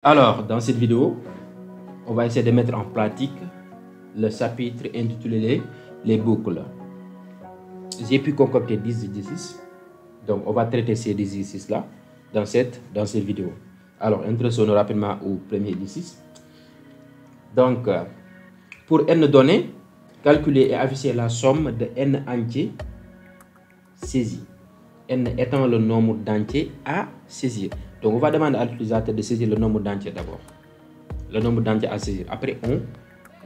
Alors, dans cette vidéo, on va essayer de mettre en pratique le chapitre intitulé les boucles. J'ai pu concocter 10 exercices. Donc, on va traiter ces exercices-là dans cette vidéo. Alors, introduisons rapidement au premier exercice. Donc, pour n données, calculer et afficher la somme de n entiers saisis. N étant le nombre d'entiers à saisir. Donc, on va demander à l'utilisateur de saisir le nombre d'entiers d'abord. Le nombre d'entiers à saisir. Après, on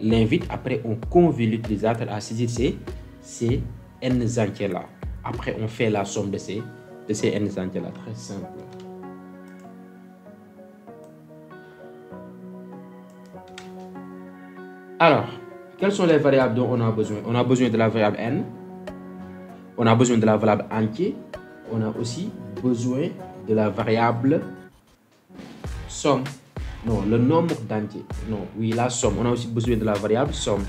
l'invite, après, on convie l'utilisateur à saisir ces n entiers-là. Après, on fait la somme de ces n entiers-là. Très simple. Alors, quelles sont les variables dont on a besoin? On a besoin de la variable n. On a besoin de la variable entier. On a aussi besoin de la variable somme. Non, le nombre d'entiers. Non, oui, la somme. On a aussi besoin de la variable somme.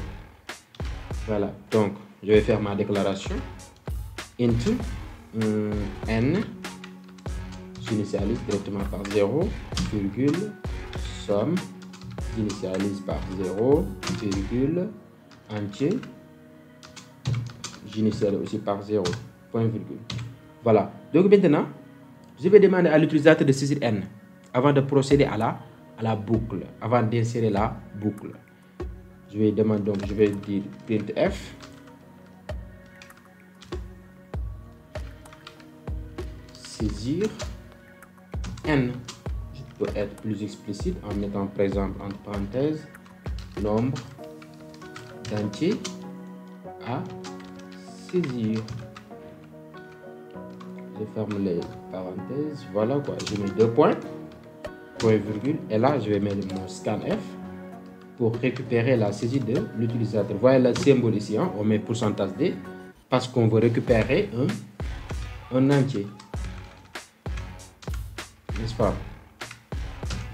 Voilà. Donc, je vais faire ma déclaration. Into n. J'initialise directement par 0, virgule, somme. J'initialise par 0, virgule, entier. J'initialise aussi par 0, point virgule. Voilà. Donc maintenant, je vais demander à l'utilisateur de saisir n avant de procéder à la boucle, avant d'insérer la boucle. Je vais demander, donc je vais dire printf saisir n. Je peux être plus explicite en mettant par exemple entre parenthèses nombre d'entiers à saisir. Je ferme les parenthèses, voilà quoi, je mets deux points, point virgule, et là je vais mettre mon scanf pour récupérer la saisie de l'utilisateur. Voyez le symbole ici, hein? On met pourcentage D parce qu'on veut récupérer un entier, n'est-ce pas?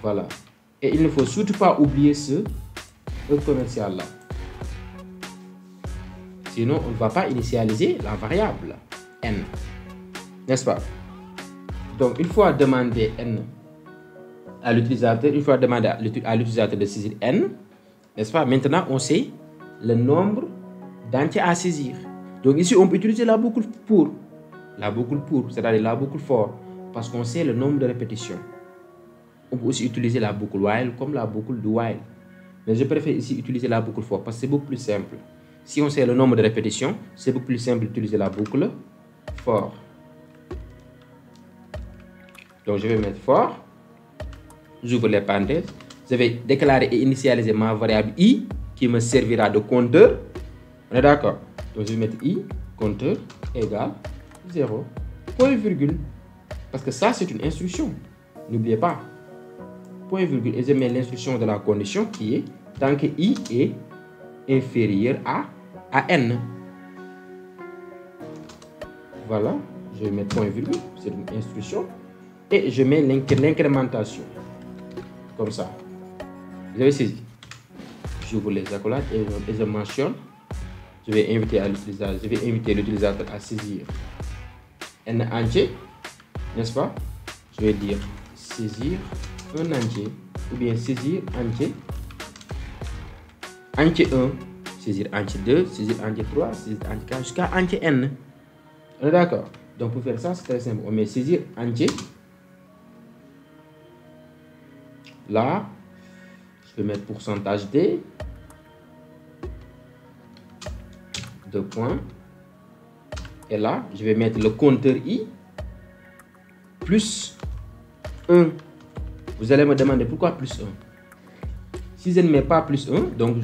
Voilà, et il ne faut surtout pas oublier ce commercial là, sinon on ne va pas initialiser la variable n. N'est-ce pas? Donc, une fois demandé n à l'utilisateur, une fois demandé à l'utilisateur de saisir n, n'est-ce pas? Maintenant, on sait le nombre d'entiers à saisir. Donc, ici, on peut utiliser la boucle pour, c'est-à-dire la boucle for, parce qu'on sait le nombre de répétitions. On peut aussi utiliser la boucle while comme la boucle do while. Mais je préfère ici utiliser la boucle for parce que c'est beaucoup plus simple. Si on sait le nombre de répétitions, c'est beaucoup plus simple d'utiliser la boucle for. Donc, je vais mettre for, j'ouvre les parenthèses, je vais déclarer et initialiser ma variable i qui me servira de compteur. On est d'accord? Donc, je vais mettre i, compteur, égale 0, point virgule. Parce que ça, c'est une instruction. N'oubliez pas. Point virgule. Et je mets l'instruction de la condition qui est tant que i est inférieur à n. Voilà. Je vais mettre point virgule. C'est une instruction. Et je mets l'incrémentation. Comme ça. Vous avez saisi. J'ouvre les accolades et je mentionne. Je vais inviter l'utilisateur à saisir n entier. N'est-ce pas? Je vais dire saisir un entier. Ou bien saisir entier. Entier 1. Saisir entier 2. Saisir entier 3. Saisir entier 4. Jusqu'à entier n. On est d'accord? Donc pour faire ça, c'est très simple. On met saisir entier. Là, je vais mettre pourcentage D, 2 points. Et là, je vais mettre le compteur I plus 1. Vous allez me demander pourquoi plus 1. Si je ne mets pas plus 1, donc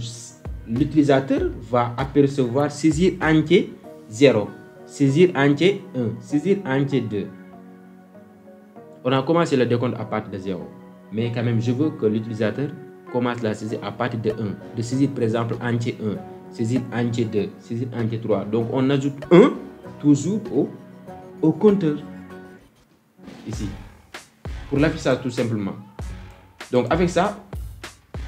l'utilisateur va apercevoir saisir entier 0, saisir entier 1, saisir entier 2. On a commencé le décompte à partir de 0. Mais quand même, je veux que l'utilisateur commence la saisie à partir de 1. De saisir par exemple entier 1, saisir entier 2, saisir entier 3. Donc on ajoute 1 toujours au compteur. Ici. Pour l'affichage tout simplement. Donc avec ça,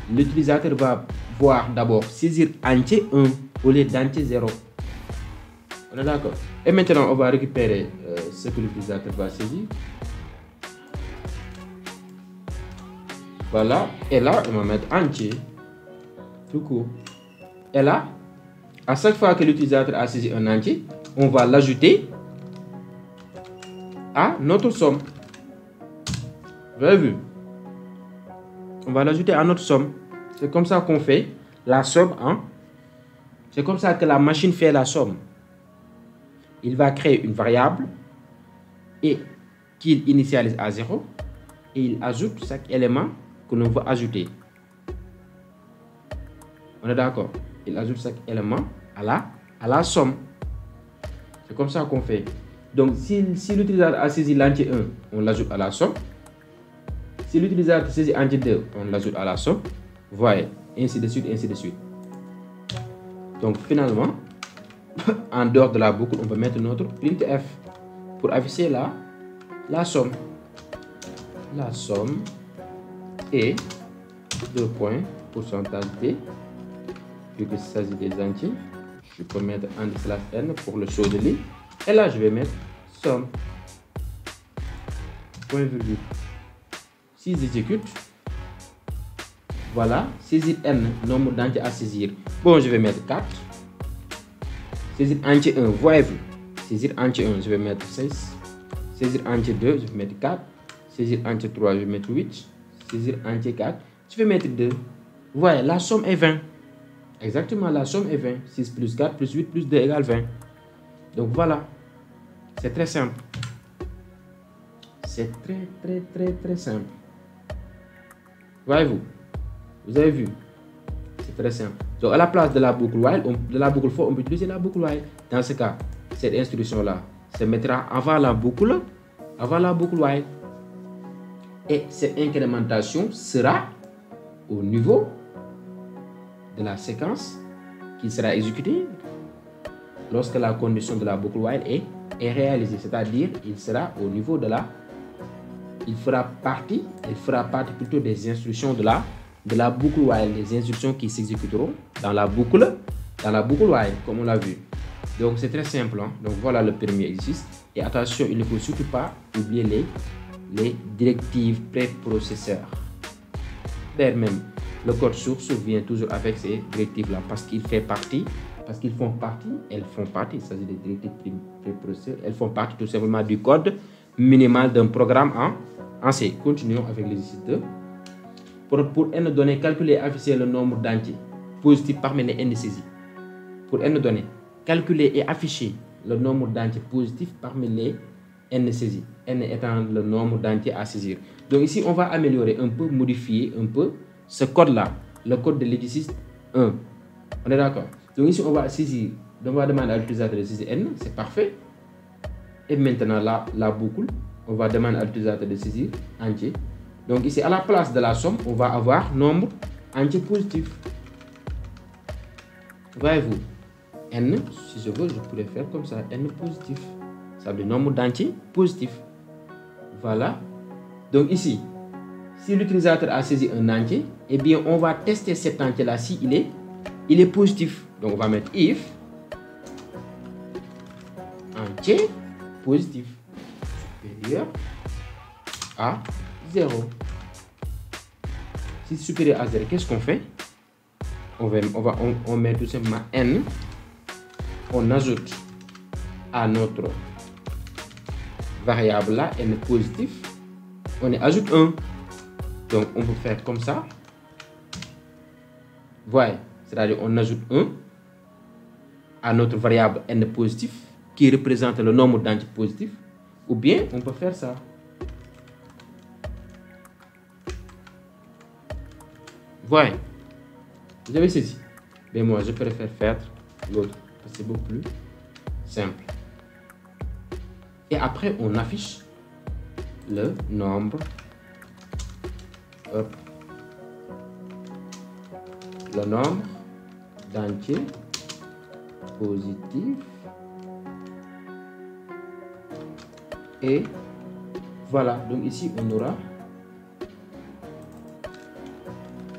l'utilisateur va voir d'abord saisir entier 1 au lieu d'entier 0. On est d'accord? Et maintenant, on va récupérer ce que l'utilisateur va saisir. Voilà. Et là, on va mettre entier. Tout court. Et là, à chaque fois que l'utilisateur a saisi un entier, on va l'ajouter à notre somme. Vous avez vu? On va l'ajouter à notre somme. C'est comme ça qu'on fait la somme en... C'est comme ça que la machine fait la somme. Il va créer une variable et qu'il initialise à 0 et il ajoute chaque élément que l'on veut ajouter. On est d'accord? Il ajoute chaque élément à la somme. C'est comme ça qu'on fait. Donc, si l'utilisateur a saisi l'entier 1, on l'ajoute à la somme. Si l'utilisateur saisit entier 2, on l'ajoute à la somme. Voyez, ainsi de suite, ainsi de suite. Donc, finalement, en dehors de la boucle, on va mettre notre printf pour afficher la somme. La somme est 2 points pourcentage T. Vu qu'il s'agit des entiers, je peux mettre /n pour le show de ligne. Et là, je vais mettre somme. Point virgule. Si j'exécute, voilà, saisir n, nombre d'entiers à saisir. Bon, je vais mettre 4. Saisir entier 1, voyez-vous. Saisir entier 1, je vais mettre 6. Saisir entier 2, je vais mettre 4. Saisir entier 3, je vais mettre 8. Saisir entier 4, je vais mettre 2. Vous voyez, la somme est 20. Exactement, la somme est 20. 6 plus 4 plus 8 plus 2 égale 20. Donc voilà. C'est très simple. C'est très simple. Voyez-vous? Vous avez vu? C'est très simple. Donc à la place de la boucle while, de la boucle for, on peut utiliser la boucle while. Dans ce cas, cette instruction-là se mettra avant la boucle while. Et cette incrémentation sera au niveau de la séquence qui sera exécutée lorsque la condition de la boucle while est réalisée. C'est-à-dire, il sera au niveau de la... Il fera partie plutôt des instructions de la boucle while, des instructions qui s'exécuteront dans la boucle while, comme on l'a vu. Donc, c'est très simple. Hein? Donc, voilà le premier exercice. Et attention, il ne faut surtout pas oublier les directives préprocesseurs. D'ailleurs, même, le code source vient toujours avec ces directives-là parce qu'ils font partie, il s'agit des directives préprocesseurs, elles font partie tout simplement du code minimal d'un programme en C. Continuons avec l'exercice 2. Pour n données, calculer et afficher le nombre d'entiers positifs parmi les n saisis. Pour n données, calculer et afficher le nombre d'entiers positifs parmi les n saisis. N étant le nombre d'entiers à saisir. Donc ici, on va améliorer un peu, modifier un peu ce code-là, le code de l'exercice 1. On est d'accord? Donc ici, on va saisir, on va demander à l'utilisateur de saisir n, c'est parfait. Et maintenant, la boucle, on va demander à l'utilisateur de saisir entier. Donc ici, à la place de la somme, on va avoir nombre entier positif. Voyez-vous, n, si je veux, je pourrais faire comme ça, n positif. Ça veut dire nombre d'entiers positif. Voilà. Donc ici, si l'utilisateur a saisi un entier, eh bien, on va tester cet entier-là si il est positif. Donc, on va mettre if entier positif supérieur à 0. Si c'est supérieur à 0, qu'est-ce qu'on fait? On met tout simplement n, on ajoute à notre variable là, n positif, on y ajoute 1. Donc, on peut faire comme ça. Voyez, c'est-à-dire on ajoute 1 à notre variable n positif qui représente le nombre d'entiers positifs. Ou bien, on peut faire ça. Voyez, vous avez saisi. Mais moi, je préfère faire l'autre parce que c'est beaucoup plus simple. Et après, on affiche le nombre. Hop. Le nombre d'entiers positifs. Et voilà. Donc ici, on aura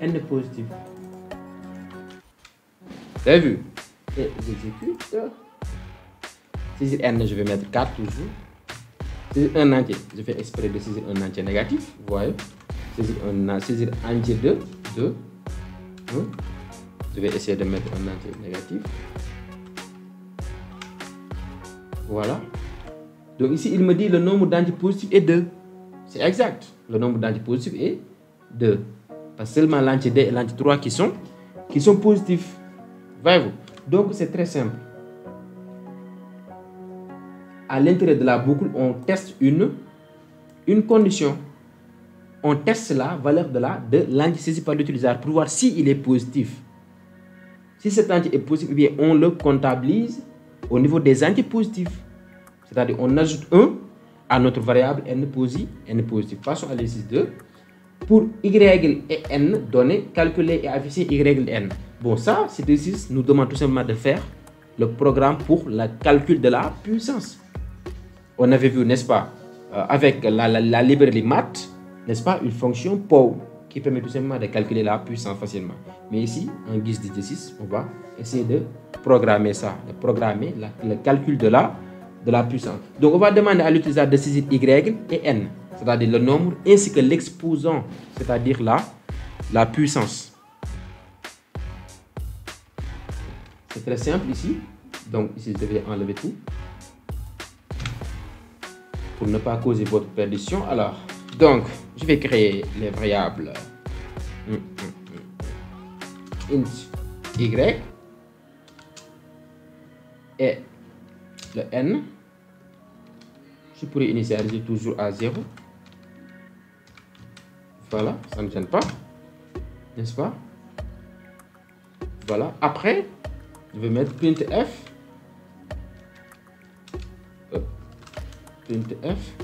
n positif. Vous avez vu? Et j'exécute. Saisir n, je vais mettre 4 toujours. Saisir un entier, je fais exprès de saisir un entier négatif. Vous voyez? saisir entier de 2, 1. Je vais essayer de mettre un entier négatif. Voilà. Donc ici, il me dit le nombre d'entiers positifs est 2. C'est exact. Le nombre d'entiers positifs est 2. Parce que seulement l'entier 2 et l'entier 3 qui sont positifs. Voyez-vous? Donc c'est très simple. À l'intérieur de la boucle, on teste une condition. On teste la valeur de l'entier saisi par l'utilisateur pour voir s'il est positif. Si cet entier est positif, eh bien, on le comptabilise au niveau des entiers positifs. C'est-à-dire on ajoute 1 à notre variable n positif. Passons à l'exercice 2. Pour y et n données, calculer et afficher y et n. Bon, ça, cet exercice nous demande tout simplement de faire le programme pour le calcul de la puissance. On avait vu, n'est-ce pas, avec la librairie math, n'est-ce pas, une fonction pow qui permet tout simplement de calculer la puissance facilement. Mais ici, en guise d'exercice, on va essayer de programmer ça, de programmer le calcul de la puissance. Donc, on va demander à l'utilisateur de saisir y et n, c'est-à-dire le nombre, ainsi que l'exposant, c'est-à-dire la puissance. C'est très simple ici. Donc, ici, je vais enlever tout pour ne pas causer votre perdition. Alors, donc, je vais créer les variables int y et le n. Je pourrais initialiser toujours à 0. Voilà, ça ne gêne pas, n'est-ce pas? Voilà, après, je vais mettre printf. Printf.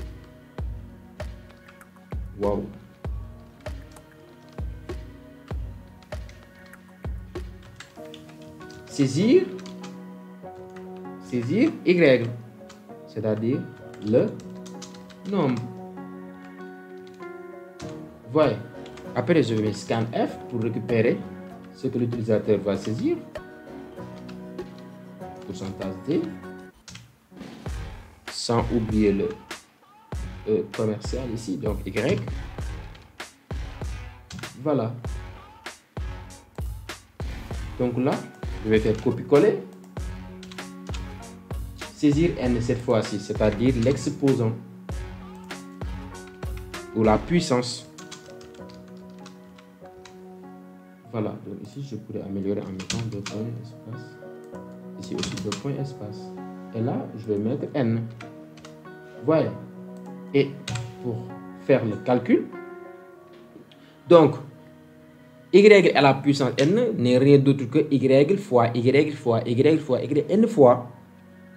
Wow. Saisir y, c'est-à-dire le nombre. Voilà. Après, je vais mettre scanf pour récupérer ce que l'utilisateur va saisir. Pourcentage D. Sans oublier le commercial ici, donc Y. Voilà. Donc là, je vais faire copier-coller. Saisir n cette fois-ci, c'est-à-dire l'exposant ou la puissance. Voilà, donc ici je pourrais améliorer en mettant 2 points espace. Ici aussi 2 points espace. Et là, je vais mettre n. Voilà. Et pour faire le calcul, donc y à la puissance n n'est rien d'autre que y fois y fois y fois y n fois.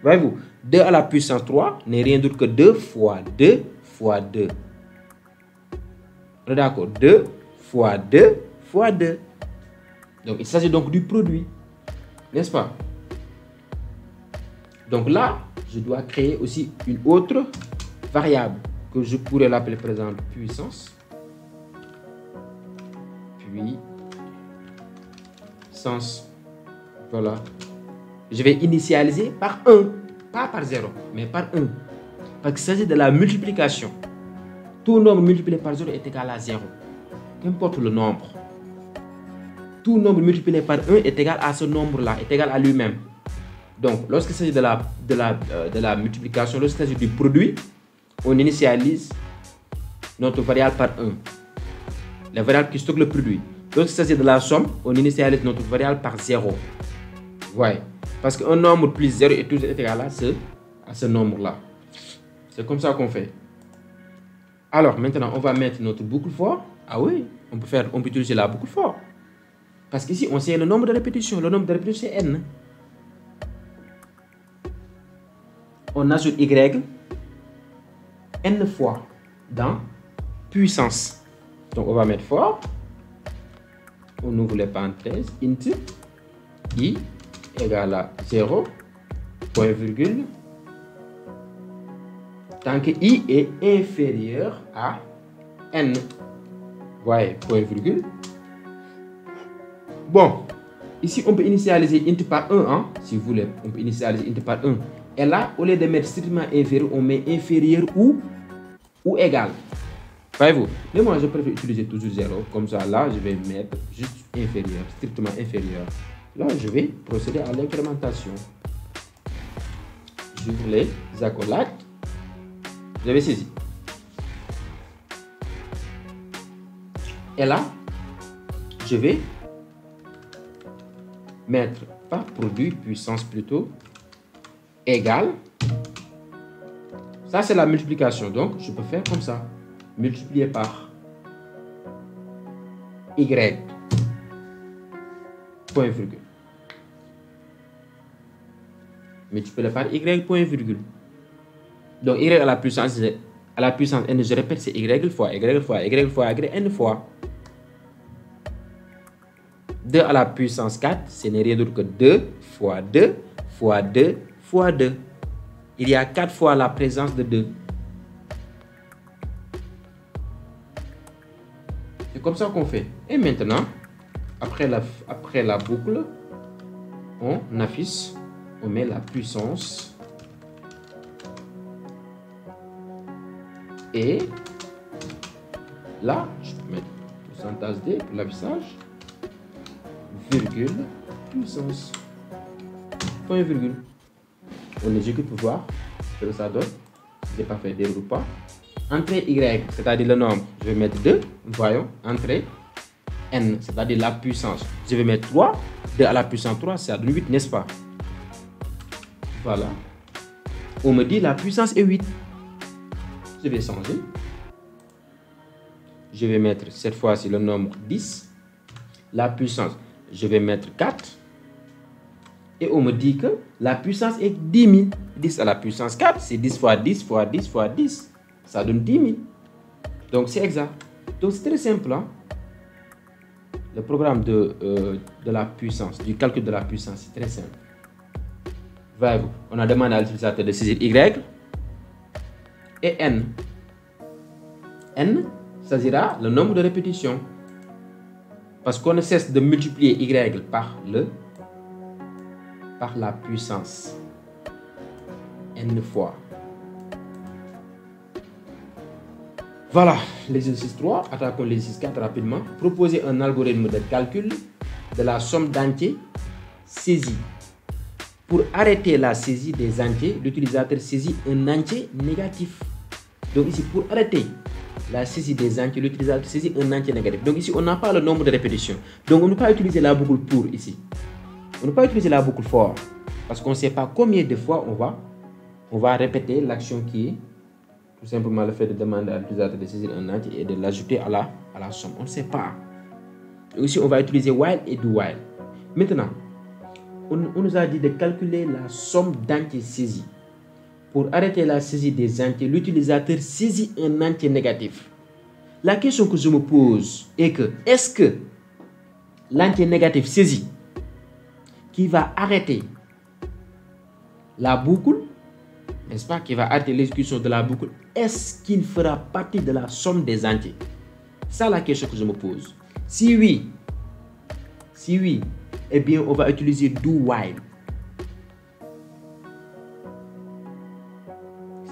Voyez-vous, 2 à la puissance 3 n'est rien d'autre que 2 fois 2 fois 2. D'accord, 2 fois 2 fois 2. Donc il s'agit donc du produit, n'est-ce pas? Donc là, je dois créer aussi une autre variable que je pourrais l'appeler par exemple puissance. Puissance. Voilà. Je vais initialiser par 1, pas par 0, mais par 1. Parce qu'il s'agit de la multiplication. Tout nombre multiplié par 0 est égal à 0. Qu'importe le nombre. Tout nombre multiplié par 1 est égal à ce nombre-là, est égal à lui-même. Donc, lorsqu'il s'agit de la multiplication, lorsqu'il s'agit du produit, on initialise notre variable par 1. La variable qui stocke le produit. Lorsqu'il s'agit de la somme, on initialise notre variable par 0. Ouais. Parce qu'un nombre plus 0 est toujours égal à ce nombre-là. C'est comme ça qu'on fait. Alors, maintenant, on va mettre notre boucle for. Ah oui, on peut utiliser la boucle for. Parce qu'ici, on sait le nombre de répétitions. Le nombre de répétitions, c'est n. On ajoute y n fois dans puissance. Donc, on va mettre for. On ouvre les parenthèses. Int i égale à 0, point virgule, tant que i est inférieur à n. Voyez, point virgule. Bon, ici on peut initialiser int par 1, hein, si vous voulez. On peut initialiser int par 1. Et là, au lieu de mettre strictement inférieur, on met inférieur ou égal. Voyez-vous? Mais moi, je préfère utiliser toujours 0. Comme ça, là, je vais mettre juste inférieur, strictement inférieur. Là, je vais procéder à l'incrémentation. J'ouvre les accolades. Vous avez saisi. Et là, je vais mettre par produit, puissance plutôt, égale. Ça, c'est la multiplication. Donc, je peux faire comme ça. Multiplier par y, point virgule. Multiplier par y, point virgule. Donc, y à la puissance n, je répète, c'est y fois y fois y fois y n fois. 2 à la puissance 4, ce n'est rien d'autre que 2 fois 2 fois 2 fois 2. Il y a 4 fois la présence de 2. C'est comme ça qu'on fait. Et maintenant, après la boucle, on affiche, on met la puissance. Et là, je peux mettre pourcentage D pour l'affichage. Virgule, puissance. Point virgule. On exécute pour voir ce que ça donne. Si je n'ai pas fait d'erreur ou pas. Entrée Y, c'est-à-dire le nombre, je vais mettre 2. Voyons. Entrée N, c'est-à-dire la puissance. Je vais mettre 3. 2 à la puissance 3, ça donne 8, n'est-ce pas? Voilà. On me dit la puissance est 8. Je vais changer. Je vais mettre cette fois-ci le nombre 10. La puissance, je vais mettre 4. Et on me dit que la puissance est 10 000. 10 à la puissance 4, c'est 10 fois 10 fois 10 fois 10. Ça donne 10 000. Donc c'est exact. Donc c'est très simple. Hein? Le programme de la puissance, du calcul de la puissance, c'est très simple. Voyez-vous, on a demandé à l'utilisateur de saisir Y et N. N s'agira le nombre de répétitions. Parce qu'on ne cesse de multiplier Y par la puissance N fois. Voilà, l'exercice 3, attaquons l'exercice 4 rapidement. Proposer un algorithme de calcul de la somme d'entiers saisis. Pour arrêter la saisie des entiers, l'utilisateur saisit un entier négatif. Donc ici, pour arrêter la saisie des entiers, l'utilisateur saisit un entier négatif. Donc ici, on n'a pas le nombre de répétitions. Donc on ne peut pas utiliser la boucle pour ici. On ne peut pas utiliser la boucle for. Parce qu'on ne sait pas combien de fois on va répéter l'action qui est tout simplement le fait de demander à l'utilisateur de saisir un entier et de l'ajouter à la somme. On ne sait pas. Donc ici, on va utiliser while et do while. Maintenant, on nous a dit de calculer la somme d'entiers saisis. Pour arrêter la saisie des entiers, l'utilisateur saisit un entier négatif. La question que je me pose est que, est-ce que l'entier négatif saisi qui va arrêter la boucle, n'est-ce pas, qui va arrêter l'exécution de la boucle, est-ce qu'il fera partie de la somme des entiers? C'est la question que je me pose. Si oui, eh bien, on va utiliser do while.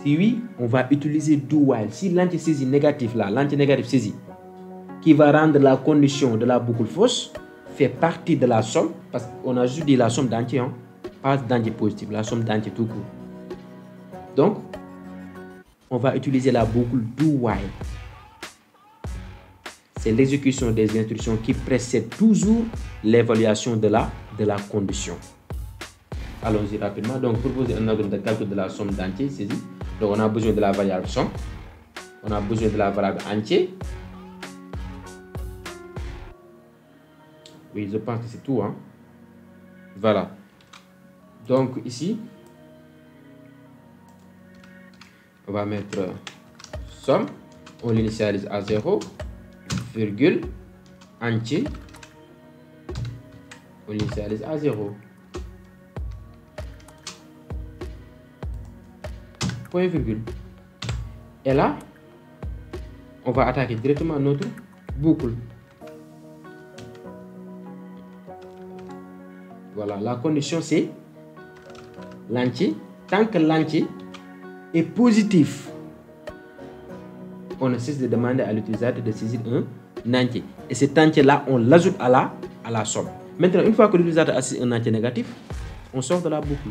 Si oui, on va utiliser do while. Si l'entier saisi négatif là, l'entier négatif saisi, qui va rendre la condition de la boucle fausse, fait partie de la somme, parce qu'on a juste dit la somme d'entiers, hein, pas d'entiers positifs, la somme d'entiers tout court. Donc, on va utiliser la boucle do while. C'est l'exécution des instructions qui précède toujours l'évaluation de la condition. Allons-y rapidement. Donc, proposer un algorithme de calcul de la somme d'entiers saisis. Donc, on a besoin de la variable somme. On a besoin de la variable entier. Oui, je pense que c'est tout. Hein? Voilà. Donc, ici, on va mettre somme. On l'initialise à 0. Virgule, entier, on l'initialise à 0. Point virgule. Et là, on va attaquer directement notre boucle. Voilà, la condition c'est l'entier. Tant que l'entier est positif, on ne cesse de demander à l'utilisateur de saisir un entier. Et cet entier-là, on l'ajoute à la somme. Maintenant, une fois que l'utilisateur a saisi un entier négatif, on sort de la boucle.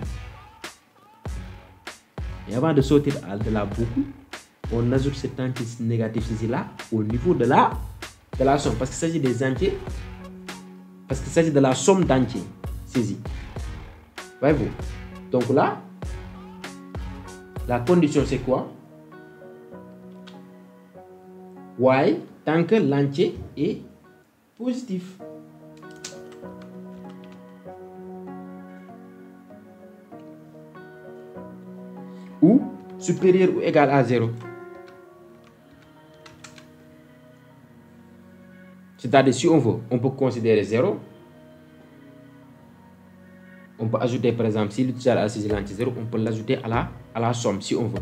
Et avant de sortir de la boucle, on ajoute cet entier négatif saisi-là au niveau de la somme. Parce qu'il s'agit des entiers, parce qu'il s'agit de la somme d'entiers saisis. Voyez-vous? Donc là, la condition c'est quoi? While tant que l'entier est positif. Ou supérieur ou égal à 0. C'est-à-dire, si on veut, on peut considérer 0. On peut ajouter, par exemple, si l'utilisateur a saisi l'entier 0, on peut l'ajouter à la somme, si on veut.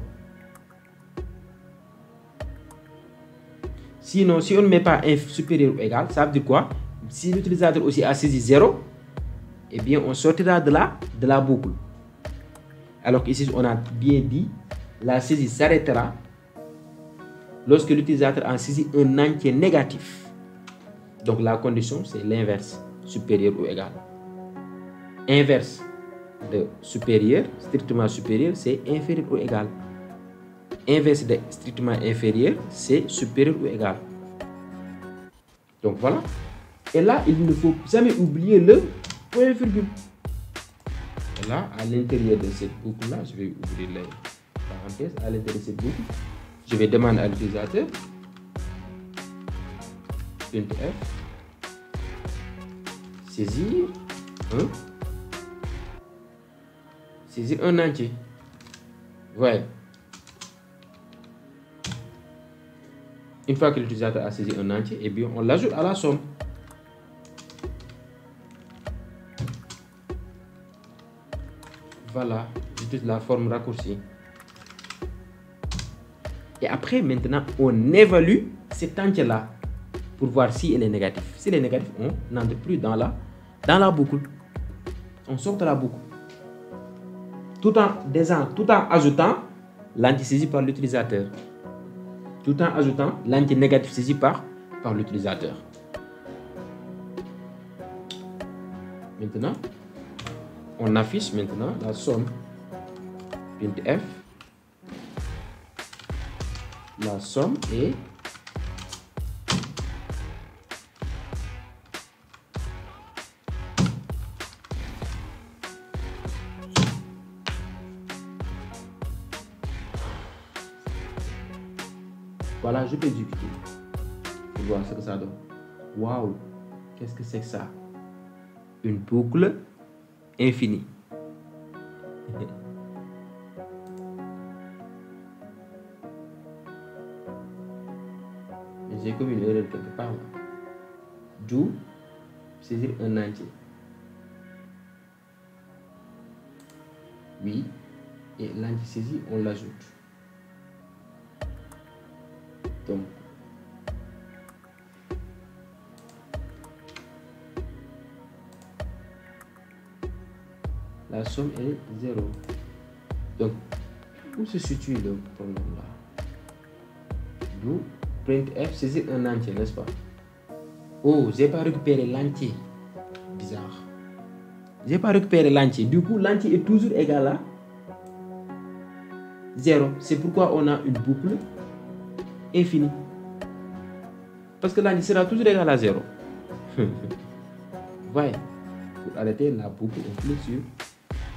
Sinon, si on ne met pas supérieur ou égal, ça veut dire quoi? Si l'utilisateur aussi a saisi 0, eh bien, on sortira de la boucle. Alors qu'ici, on a bien dit, la saisie s'arrêtera lorsque l'utilisateur a saisi un entier négatif. Donc, la condition, c'est l'inverse, supérieur ou égal. Inverse de supérieur, strictement supérieur, c'est inférieur ou égal. Inverse de strictement inférieur, c'est supérieur ou égal. Donc, voilà. Et là, il ne faut jamais oublier le point virgule. Et là, à l'intérieur de cette boucle-là, je vais ouvrir les parenthèses. À l'intérieur de cette boucle, je vais demander à l'utilisateur printf saisir un entier. Voilà. Une fois que l'utilisateur a saisi un entier, eh bien, on l'ajoute à la somme. Voilà, j'utilise la forme raccourcie. Et après, maintenant, on évalue cet entier-là pour voir si elle est négative. Si elle est négative, on n'entre plus dans la boucle. On sort de la boucle. Tout en ajoutant l'entier saisi par l'utilisateur. Tout en ajoutant l'entier négatif saisi par l'utilisateur. Maintenant, on affiche maintenant la somme. printf. La somme est voilà, je peux exécuter pour voir ce que ça donne. Waouh, qu'est-ce que c'est que ça? Une boucle infinie. J'ai commis une erreur quelque part là. D'où saisir un entier. Oui, et l'entier saisi, on l'ajoute. Donc, la somme est 0. Donc, où se situe le problème là? D'où printf saisir un entier, n'est-ce pas? Oh, j'ai pas récupéré l'entier. Bizarre. J'ai pas récupéré l'entier. Du coup, l'entier est toujours égal à 0. C'est pourquoi on a une boucle infinie. Parce que l'entier sera toujours égal à 0. Voyez, pour arrêter la boucle, on clique sur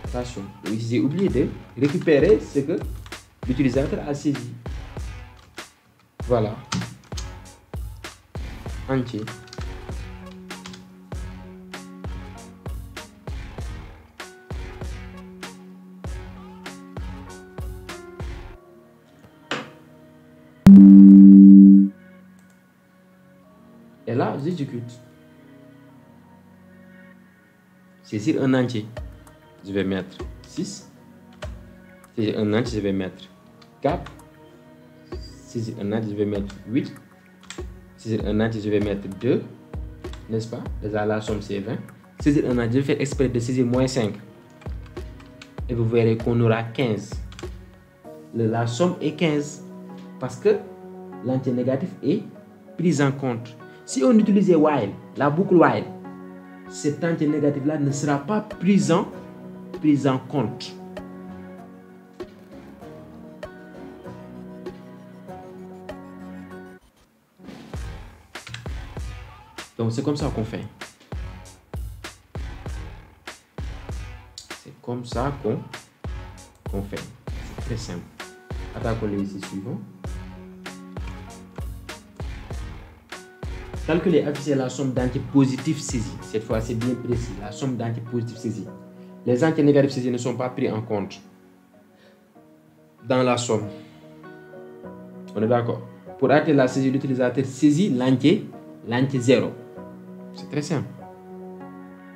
station. J'ai oublié de récupérer ce que l'utilisateur a saisi. Voilà. Entier. Et là, j'exécute. Saisir un entier. Je vais mettre 6. Saisir un entier, je vais mettre 4. Saisir un entier, je vais mettre 8. Saisir un entier, je vais mettre 2. N'est-ce pas? Déjà, la somme, c'est 20. Saisir un entier, je vais faire exprès de saisir moins 5. Et vous verrez qu'on aura 15. La somme est 15. Parce que l'entier négatif est pris en compte. Si on utilisait while, la boucle while, cet entier négatif-là ne sera pas pris en compte. Donc c'est comme ça qu'on fait. C'est comme ça qu'on fait. C'est très simple. Attaquons l'exercice suivant. Calculer et afficher la somme d'entiers positifs saisis. Cette fois, c'est bien précis. La somme d'entiers positifs saisis. Les entiers négatifs saisis ne sont pas pris en compte dans la somme. On est d'accord? Pour arrêter la saisie, l'utilisateur saisit l'entier 0. C'est très simple.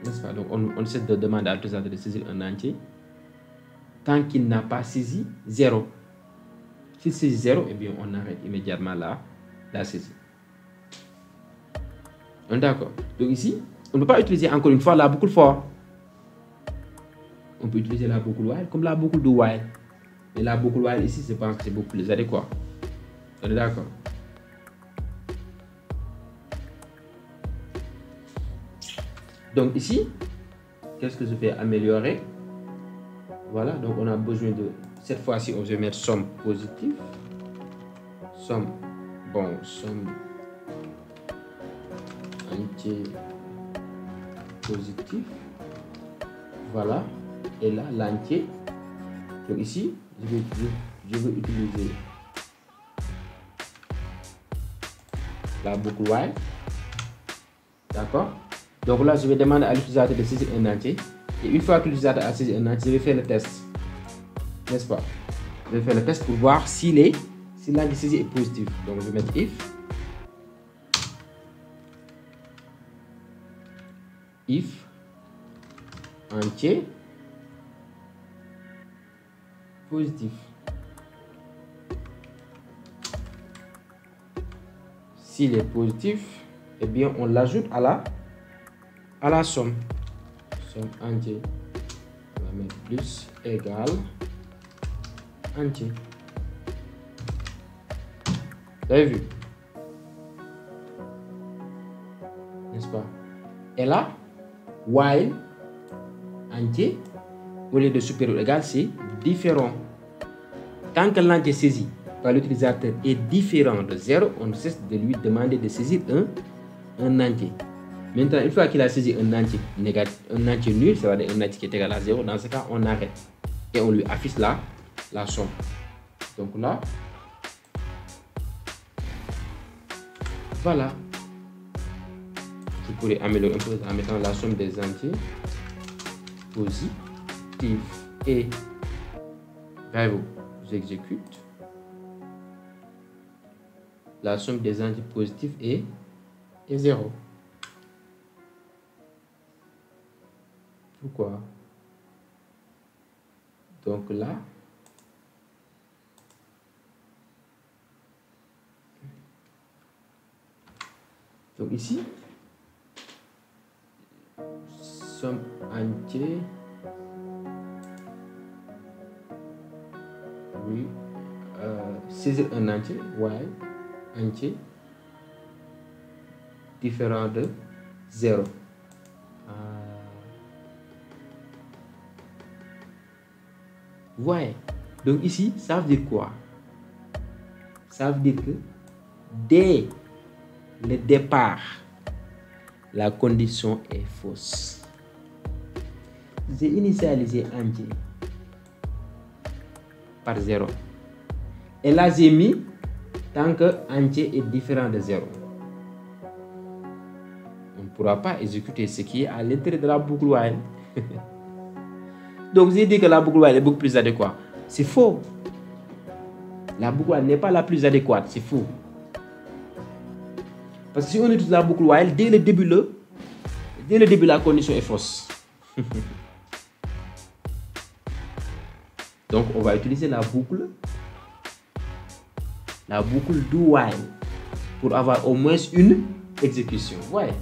N'est-ce pas? Donc, on essaie de demander à l'utilisateur de saisir un entier tant qu'il n'a pas saisi 0. S'il saisit 0, eh bien, on arrête immédiatement la saisie. On est d'accord? Donc ici, on ne peut pas utiliser encore une fois la boucle for. On peut utiliser la boucle while comme la boucle do while. Mais la boucle while ici, je pense que c'est beaucoup plus adéquat. On est d'accord? Donc ici, qu'est-ce que je vais améliorer? Voilà, donc on a besoin de... Cette fois-ci, on va mettre somme positive. Somme entier positif. Voilà. Et là, l'entier. Donc ici, je vais utiliser la boucle while. D'accord? Donc là, je vais demander à l'utilisateur de saisir un entier. Et une fois que l'utilisateur a saisi un entier, je vais faire le test. N'est-ce pas? Je vais faire le test pour voir si l'entier saisi est positif. Donc je vais mettre if entier positif. S'il est positif, eh bien on l'ajoute à la somme. Somme entier. On va mettre plus égal entier. Vous avez vu? N'est-ce pas? Et là, while entier, au lieu de supérieur ou égal, c'est différent. Tant que l'entier saisi par l'utilisateur est différent de 0, on cesse de lui demander de saisir un entier. Maintenant, une fois qu'il a saisi un entier négatif, un entier nul, c'est-à-dire un entier qui est égal à 0, dans ce cas, on arrête et on lui affiche la somme. Donc là, voilà. Je pourrais améliorer un peu en mettant la somme des entiers positifs et j'exécute. La somme des entiers positifs est 0. Pourquoi? Donc là, donc ici, somme entier, oui, saisir un entier, while entier différent de 0. Vous voyez? Donc ici, ça veut dire quoi? Ça veut dire que dès le départ, la condition est fausse. J'ai initialisé entier par 0. Et là, j'ai mis tant que entier est différent de 0. On ne pourra pas exécuter ce qui est à l'intérieur de la boucle while. Donc, j'ai dit que la boucle while est beaucoup plus adéquate. C'est faux. La boucle while n'est pas la plus adéquate. C'est faux. Parce que si on utilise la boucle while, dès le début, la condition est fausse. Donc, on va utiliser la boucle do while pour avoir au moins une exécution. Ouais.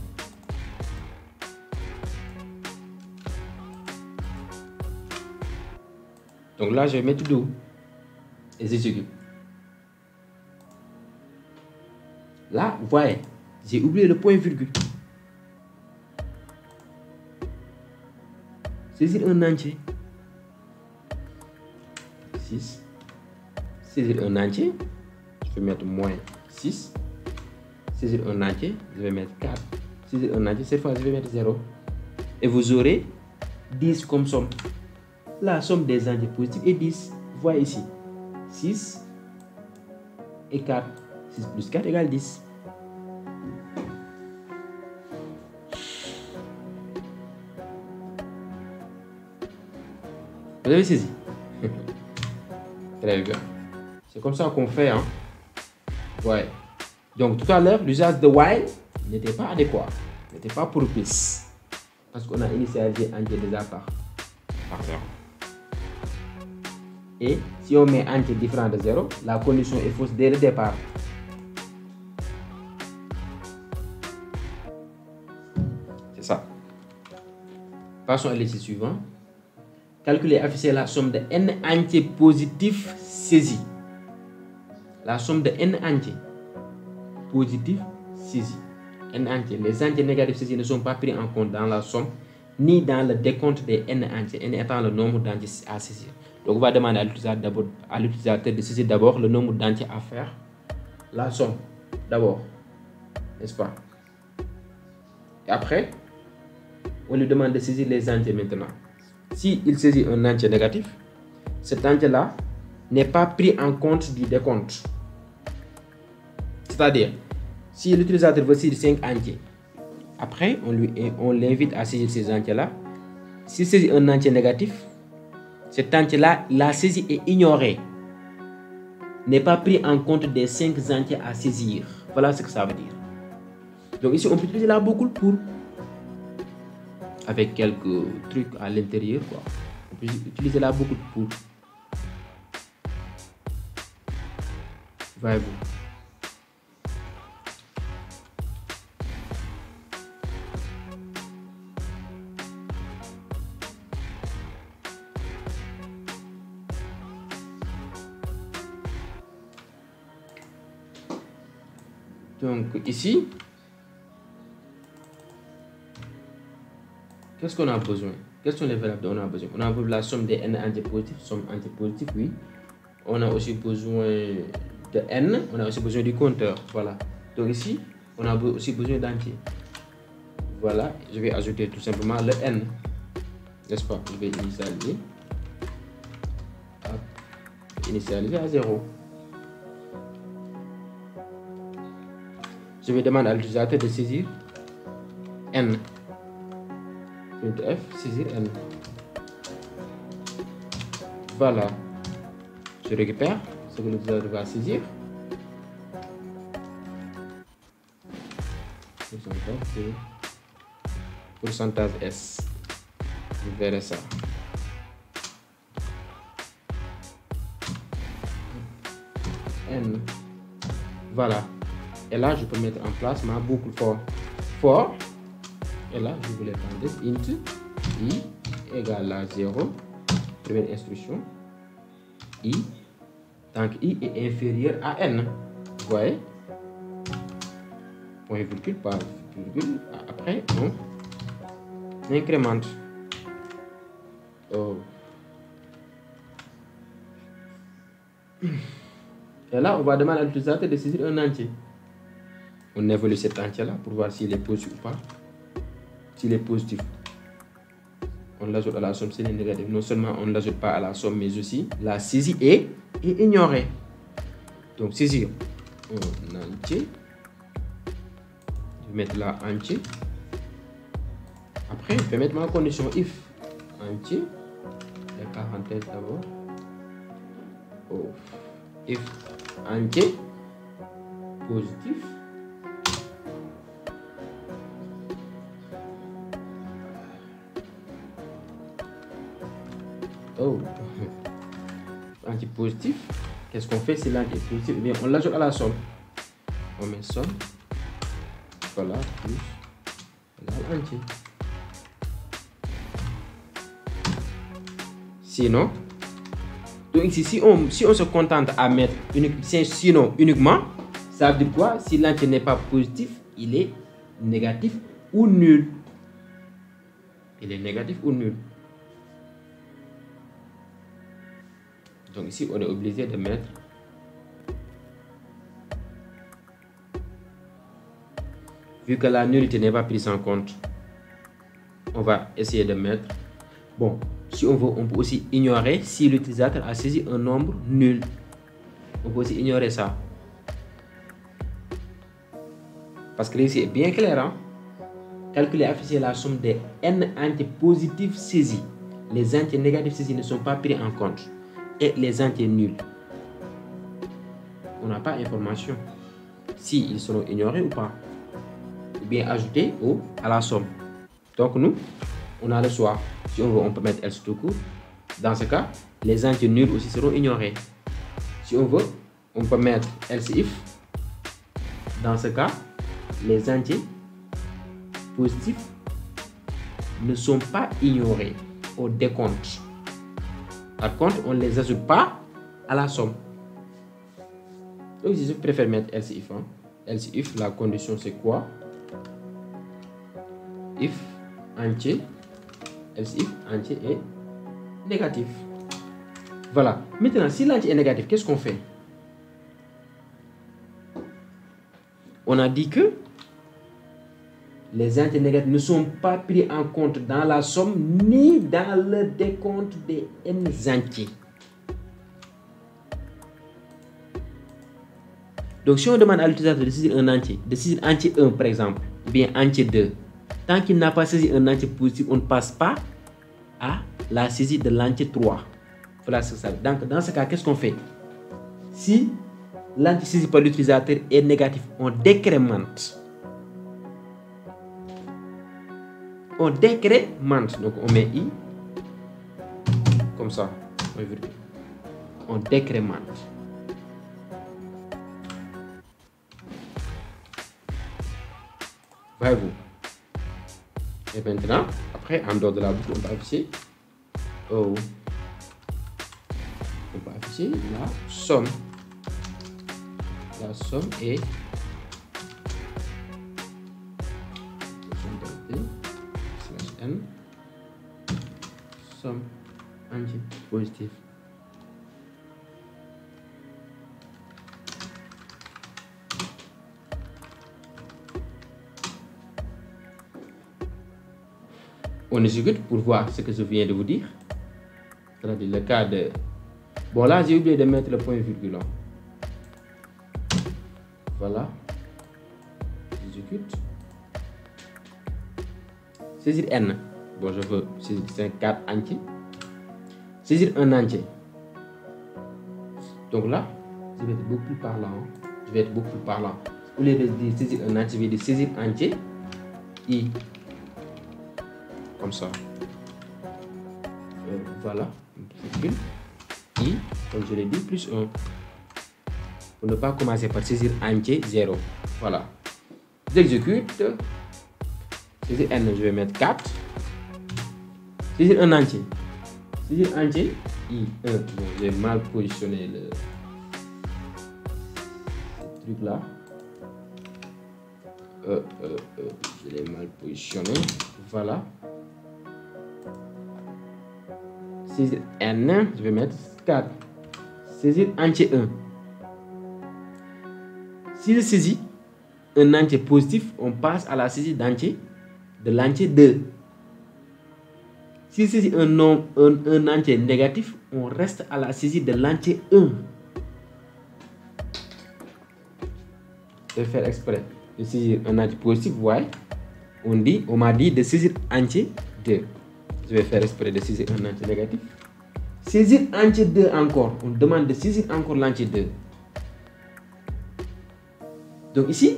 Donc là, je vais mettre do et j'exécute. Là, vous voyez, j'ai oublié le point virgule. Saisir un entier. 6. Saisir un entier. Je vais mettre moins 6. Saisir un entier. Je vais mettre 4. Saisir un entier. Cette fois, je vais mettre 0. Et vous aurez 10 comme somme. La somme des entiers positifs est 10. Vous voyez ici. 6 et 4. 6 plus 4 égale 10. Vous avez saisi? Très bien. C'est comme ça qu'on fait. Hein? Ouais. Donc tout à l'heure, l'usage de while n'était pas adéquat. N'était pas propice. Parce qu'on a initialisé entier déjà par 0. Et si on met entier différent de 0, la condition est fausse dès le départ. C'est ça. Passons à l'exercice suivant. Calculer et afficher la somme de n entiers positifs saisis. La somme de n entiers positifs saisis. N entiers. Les entiers négatifs saisis ne sont pas pris en compte dans la somme ni dans le décompte des n entiers, n étant le nombre d'entiers à saisir. Donc on va demander à l'utilisateur de saisir d'abord le nombre d'entiers à faire la somme. D'abord, n'est-ce pas? Et après, on lui demande de saisir les entiers maintenant. S'il saisit un entier négatif, cet entier-là n'est pas pris en compte du décompte. C'est-à-dire, si l'utilisateur veut saisir 5 entiers, après, on l'invite à saisir ces entiers-là. S'il saisit un entier négatif, cet entier-là, la saisie est ignorée. N'est pas pris en compte des 5 entiers à saisir. Voilà ce que ça veut dire. Donc ici, on peut utiliser la boucle pour, avec quelques trucs à l'intérieur, quoi. On peut utiliser la boucle pour. Voyez-vous. Donc ici, qu'est-ce qu'on a besoin? Quelles sont les variables dont on a besoin? On a besoin de la somme des n entiers positifs, somme entiers positifs, oui. On a aussi besoin de n, on a aussi besoin du compteur, voilà. Donc ici, on a aussi besoin d'entiers. Voilà, je vais ajouter tout simplement le n, n'est-ce pas? Je vais initialiser. Initialiser à 0. Je vais demander à l'utilisateur de saisir n. F, saisir n. Voilà. Je récupère ce que l'utilisateur va saisir. Pourcentage S. Vous verrez ça. N. Voilà. Et là, je peux mettre en place ma boucle for. Et là, je voulais prendre int i égale à 0. Première instruction. I. Tant que i est inférieur à n. Vous voyez? Point virgule par virgule. Après, on incrémente. Oh. Et là, on va demander à l'utilisateur de saisir un entier. On évalue cet entier-là pour voir s'il est positif ou pas. S'il est positif, on l'ajoute à la somme. S'il est négatif, non seulement on ne l'ajoute pas à la somme, mais aussi la saisie est ignorée. Donc, saisir un entier. Je vais mettre là entier. Après, je vais mettre ma condition if entier. Les parenthèses d'abord. Oh. If entier positif. Oh, entier positif. Qu'est-ce qu'on fait si l'entier est positif? Eh bien, on l'ajoute à la somme. On met somme. Voilà, plus entier. Sinon, donc ici, si on se contente à mettre sinon uniquement, Ça veut dire quoi? Si l'entier n'est pas positif, il est négatif ou nul. Il est négatif ou nul. Donc ici, on est obligé de mettre vu que la nullité n'est pas prise en compte, on va essayer de mettre, bon, si on veut, on peut aussi ignorer si l'utilisateur a saisi un nombre nul. On peut aussi ignorer ça. Parce que ici est bien clair, hein? Calculer et afficher la somme des n entiers positifs saisis. Les entiers négatifs saisis ne sont pas pris en compte. Et les entiers nuls, on n'a pas information si ils seront ignorés ou pas, ou bien ajoutés à la somme. Donc nous, on a le choix. Si on veut, on peut mettre else tout court. Dans ce cas, les entiers nuls aussi seront ignorés. Si on veut, on peut mettre else if. Dans ce cas, les entiers positifs ne sont pas ignorés au décompte. Par contre, on ne les ajoute pas à la somme. Donc, je préfère mettre else if. Hein. Else if, la condition c'est quoi? If entier, else if entier est négatif. Voilà. Maintenant, si l'entier est négatif, qu'est-ce qu'on fait? On a dit que les entiers négatifs ne sont pas pris en compte dans la somme ni dans le décompte des n entiers. Donc, si on demande à l'utilisateur de saisir un entier, de saisir entier 1 par exemple, ou bien entier 2, tant qu'il n'a pas saisi un entier positif, on ne passe pas à la saisie de l'entier 3. Voilà ce que ça veut. Donc, dans ce cas, qu'est-ce qu'on fait? Si l'entier saisi par l'utilisateur est négatif, on décrémente. On décrémente. Donc, on met i comme ça. On décrémente. Voyez-vous. Et maintenant, après, en dehors de la boucle, on va afficher on va afficher la somme. La somme est n somme entier positif. On exécute pour voir ce que je viens de vous dire. C'est-à-dire le cas de... Bon, là, j'ai oublié de mettre le point virgule. Voilà. J'exécute. Saisir n. Bon, je veux saisir 4 entiers. Saisir un entier. Donc là, je vais être beaucoup plus parlant. Je vais être beaucoup plus parlant. Au lieu de dire saisir un entier, je vais dire saisir entier. I. Comme ça. Voilà. I, comme je l'ai dit, plus 1. Pour ne pas commencer par saisir entier 0. Voilà. J'exécute. Saisir n, je vais mettre 4. Saisir un entier. Saisir entier, I, 1. Bon, j'ai mal positionné le truc là. Je l'ai mal positionné. Voilà. Saisir n, je vais mettre 4. Saisir entier 1. Si je saisis un entier positif, on passe à la saisie d'entier de l'entier 2. Si je saisis un entier négatif, on reste à la saisie de l'entier 1. Je vais faire exprès de saisir un entier positif, vous voyez. On m'a dit de saisir entier 2. Je vais faire exprès de saisir un entier négatif. Saisir entier 2 encore. On demande de saisir encore l'entier 2. Donc ici,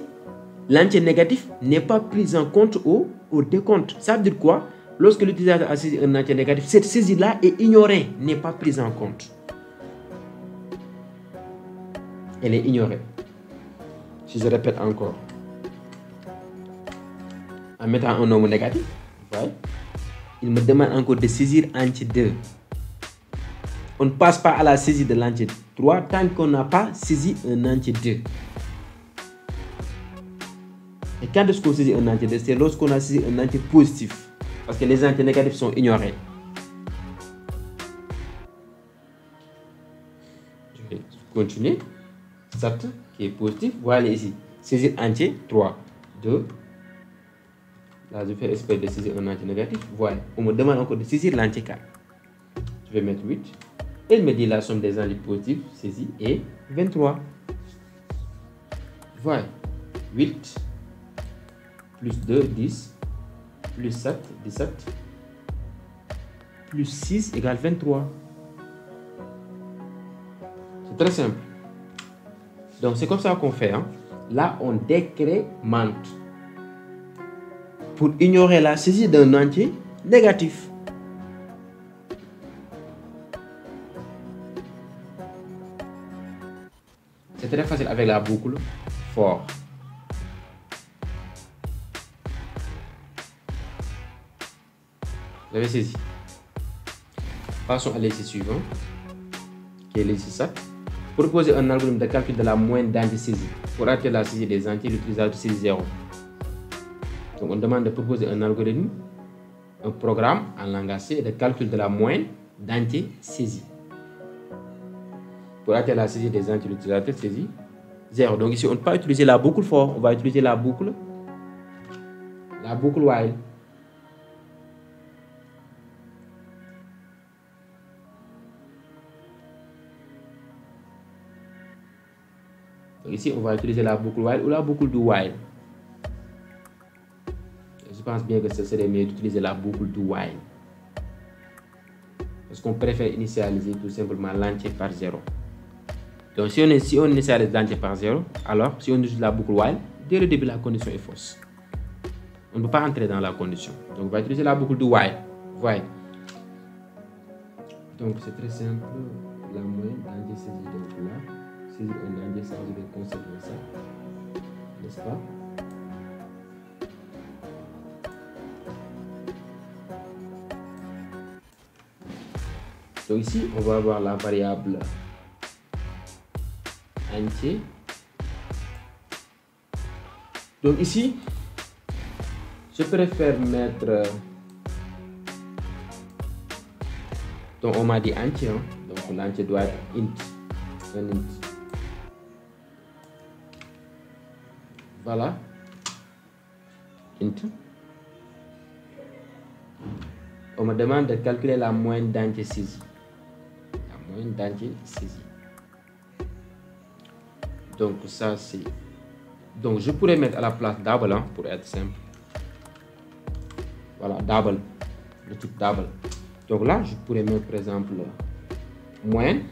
l'entier négatif n'est pas pris en compte au décompte. Ça veut dire quoi? Lorsque l'utilisateur a saisi un entier négatif, cette saisie-là est ignorée, n'est pas prise en compte. Elle est ignorée. Si je répète encore, en mettant un nombre négatif, vous voyez, il me demande encore de saisir entier 2. On ne passe pas à la saisie de l'entier 3 tant qu'on n'a pas saisi un entier 2. Et quand est-ce qu'on saisit un entier? C'est lorsqu'on a saisi un entier positif. Parce que les entiers négatifs sont ignorés. Je vais continuer. Sat qui est positif. Voilà ici. Saisir entier 3, 2. Là, je fais exprès de saisir un entier négatif. Voilà. On me demande encore de saisir l'entier 4. Je vais mettre 8. Et il me dit la somme des entiers positifs saisis est 23. Voilà. 8 plus 2, 10. Plus 7, 17. Plus 6 égale 23. C'est très simple. Donc, c'est comme ça qu'on fait. Hein. Là, on décrémente pour ignorer la saisie d'un entier négatif. C'est très facile avec la boucle for. Vous avez saisi. Passons à l'exercice suivant, qui est l'exercice 7. Pour proposer un algorithme de calcul de la moyenne d'entiers saisis. Pour atteindre la saisie des entiers, l'utilisateur saisit 0. Donc on demande de proposer un algorithme, un programme en langage C de calcul de la moyenne d'entiers saisis. Pour atteindre la saisie des entiers, l'utilisateur saisit 0. Donc ici, on ne peut pas utiliser la boucle for, on va utiliser la boucle while. Donc ici, on va utiliser la boucle while ou la boucle do while. Je pense bien que ce serait mieux d'utiliser la boucle do while. Parce qu'on préfère initialiser tout simplement l'entier par 0. Donc si on initialise l'entier par 0, alors si on utilise la boucle while, dès le début, la condition est fausse. On ne peut pas entrer dans la condition. Donc on va utiliser la boucle do while. Voyez. Donc c'est très simple. La moyenne d'entier saisie. Donc là, saisir un entier, ça je vais conserver ça. N'est-ce pas? Donc ici, on va avoir la variable entier. Donc ici, je préfère mettre... Donc on m'a dit entier, hein? Donc l'entier doit être int. Un int. Voilà. Int. On me demande de calculer la moyenne d'entiers saisis. La moyenne d'entiers saisis. Donc ça c'est... Donc je pourrais mettre à la place double, hein, pour être simple. Voilà, double. Le type double. Donc là, je pourrais mettre par exemple moyenne,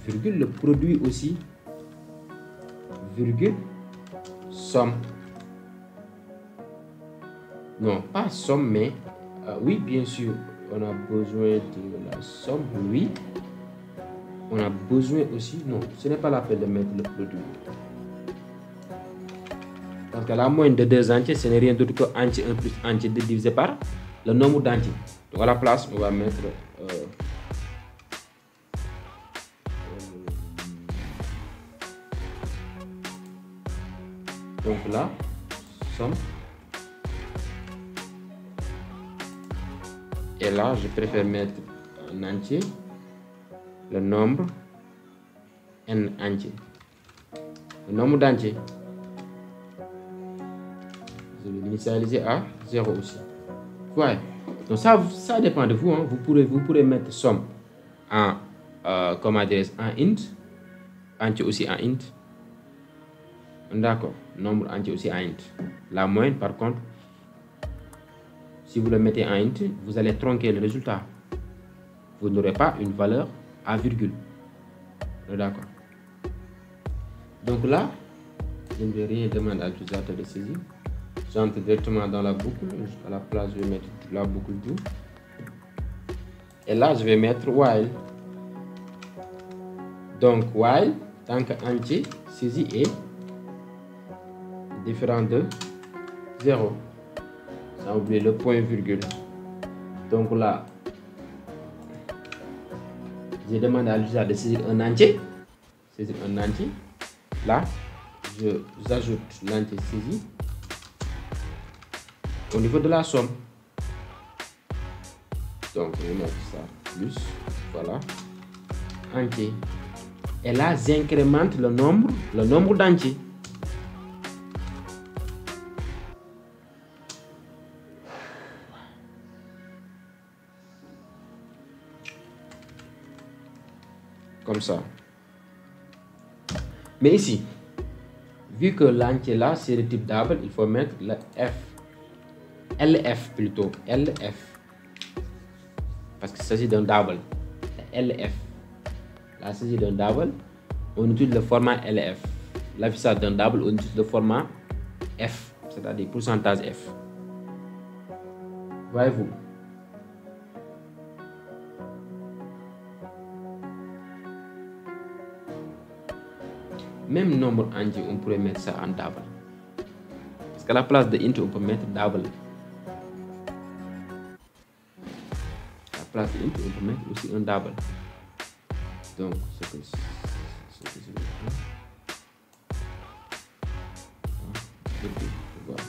virgule, le produit aussi, virgule, somme. Non, pas somme, mais oui, bien sûr, on a besoin de la somme, oui. On a besoin aussi, non, ce n'est pas la peine de mettre le produit. Parce que la moyenne de deux entiers, ce n'est rien d'autre que entier 1 plus entier 2 divisé par le nombre d'entiers. Donc à la place, on va mettre donc là, somme. Et là, je préfère mettre un entier, le nombre n entier. Le nombre d'entiers. Je vais l'initialiser à 0 aussi. Ouais. Donc ça dépend de vous. Hein. Vous pourrez mettre somme en comme adresse en int, entier aussi en int. D'accord. Nombre entier aussi en int. La moyenne, par contre, si vous le mettez en int, vous allez tronquer le résultat. Vous n'aurez pas une valeur à virgule. D'accord. Donc là, je ne vais rien demander à l'utilisateur de saisir. J'entre directement dans la boucle. À la place, je vais mettre la boucle do. Et là, je vais mettre while. Donc, while, tant que entier saisi est différent de 0. Sans oublier le point virgule. Donc là, je demande à l'utilisateur de saisir un entier. Saisir un entier. Là, j'ajoute l'entier saisi. au niveau de la somme. Donc, je vais mettre ça plus, voilà, entier. Et là, j'incrémente le nombre d'entiers. Comme ça. Mais ici, vu que l'entier là, c'est le type double, il faut mettre le F. LF plutôt, LF. Parce qu'il s'agit d'un double. LF. Là, il s'agit d'un double. On utilise le format LF. L'affichage d'un double, on utilise le format F, c'est-à-dire pourcentage F. Voyez-vous? Même nombre entier, on pourrait mettre ça en double. Parce qu'à la place de int, on peut mettre double. À la place de int, on peut mettre aussi un double. Donc, ce que je vais faire. Voilà.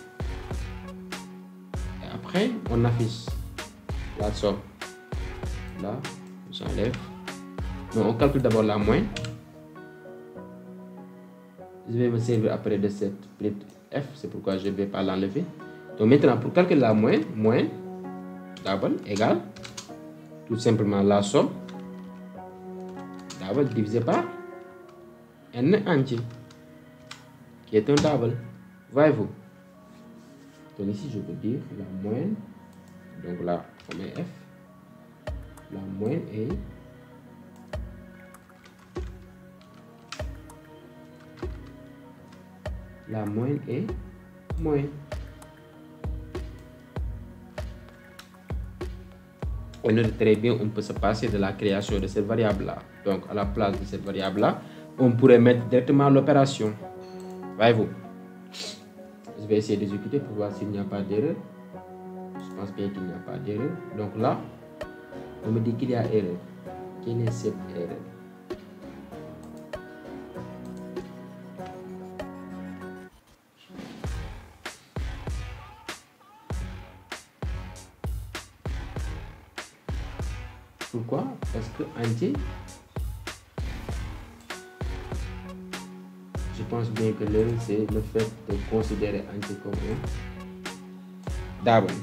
Et après, on affiche la somme. Là, j'enlève. Donc, on calcule d'abord la moyenne. Je vais me servir après de cette plate F, c'est pourquoi je ne vais pas l'enlever. Donc maintenant, pour calculer la moyenne, double égale tout simplement la somme double divisé par n entier, qui est un double. Voyez-vous? Donc ici, je peux dire la moyenne. Donc là, on met F. La moyenne est moyenne. On note très bien, on peut se passer de la création de cette variable-là. Donc, à la place de cette variable-là, on pourrait mettre directement l'opération. Voyez-vous? Je vais essayer d'exécuter pour voir s'il n'y a pas d'erreur. Je pense bien qu'il n'y a pas d'erreur. Donc là, on me dit qu'il y a erreur. Quelle est cette erreur? Pourquoi? Parce que entier, je pense bien que l'erreur, c'est le fait de considérer entier comme un double.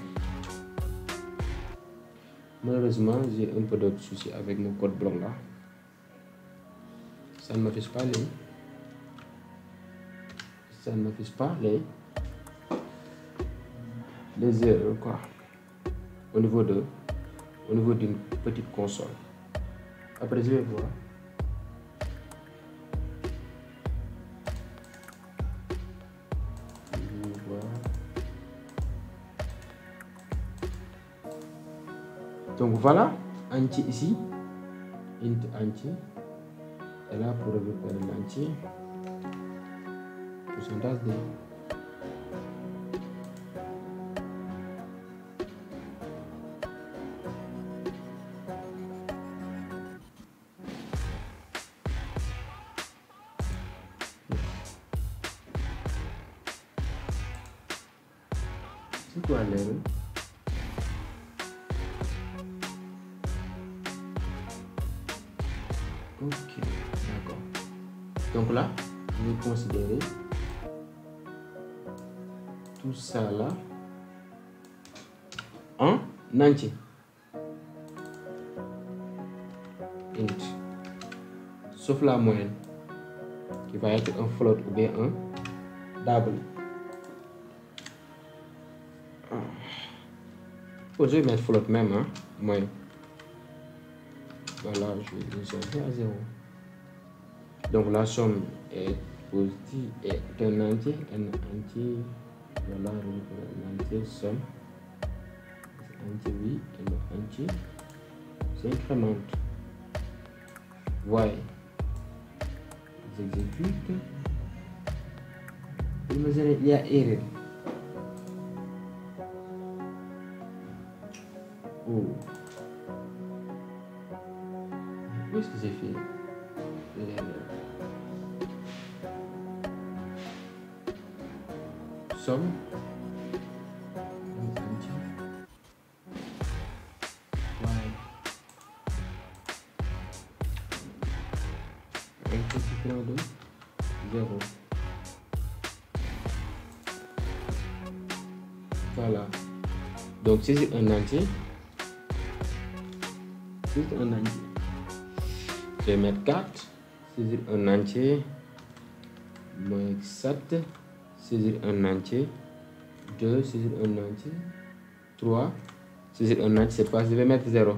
Malheureusement, j'ai un peu d'autres soucis avec mon code bloc là. Ça ne m'affiche pas les erreurs quoi. Au niveau d'une petite console. Après, je vais voir. Donc voilà, entier ici, int entier, et là pour récupérer l'entier, pourcentage D. C'est quoi l'erreur? Ok, d'accord. Donc là, je vais considérer tout ça là en entier. Int. Sauf la moyenne, qui va être un float ou bien un double. Oh, je vais mettre float même, hein, moyenne. Voilà, je vais résolver à 0. Donc la somme est positive, est un entier, voilà, l'entier somme, entier oui, et le entier s'incrémente. Voyez, j'exécute, il y a erreur. Oh. Où est-ce que j'ai fait l'erreur? Somme différent de 0. Voilà. Donc saisir un entier. Saisir un entier. Je vais mettre 4. Saisir un entier. Moins 7. Saisir un entier. 2. Saisir un entier. 3. Saisir un entier, c'est pas, je vais mettre 0.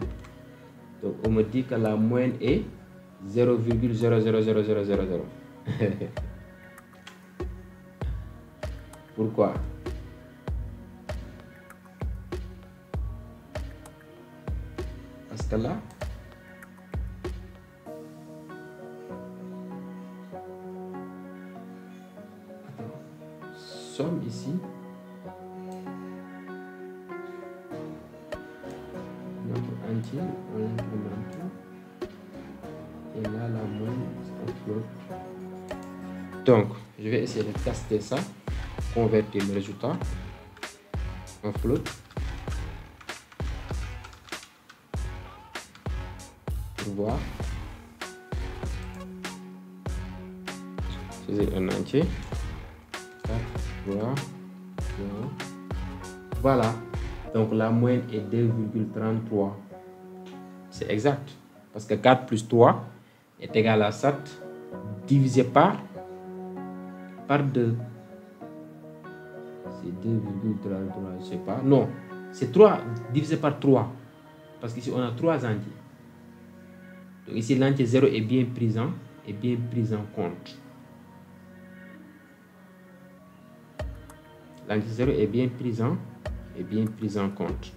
Donc on me dit que la moyenne est 0,00000. Pourquoi? Parce que là, somme ici, notre entier, on l'incrémente, et là la moyenne, on flotte. Donc, je vais essayer de tester ça, convertir le résultat en float. Pour voir. C'est un entier. 4, 3, 0. Voilà. Donc la moyenne est 2,33. C'est exact. Parce que 4 plus 3 est égal à 7 divisé par 2. C'est 2,33, je sais pas. Non, c'est 3 divisé par 3. Parce qu'ici, on a 3 entiers. Donc ici, l'entier 0 est bien pris en compte. L'entier 0 est bien pris en compte.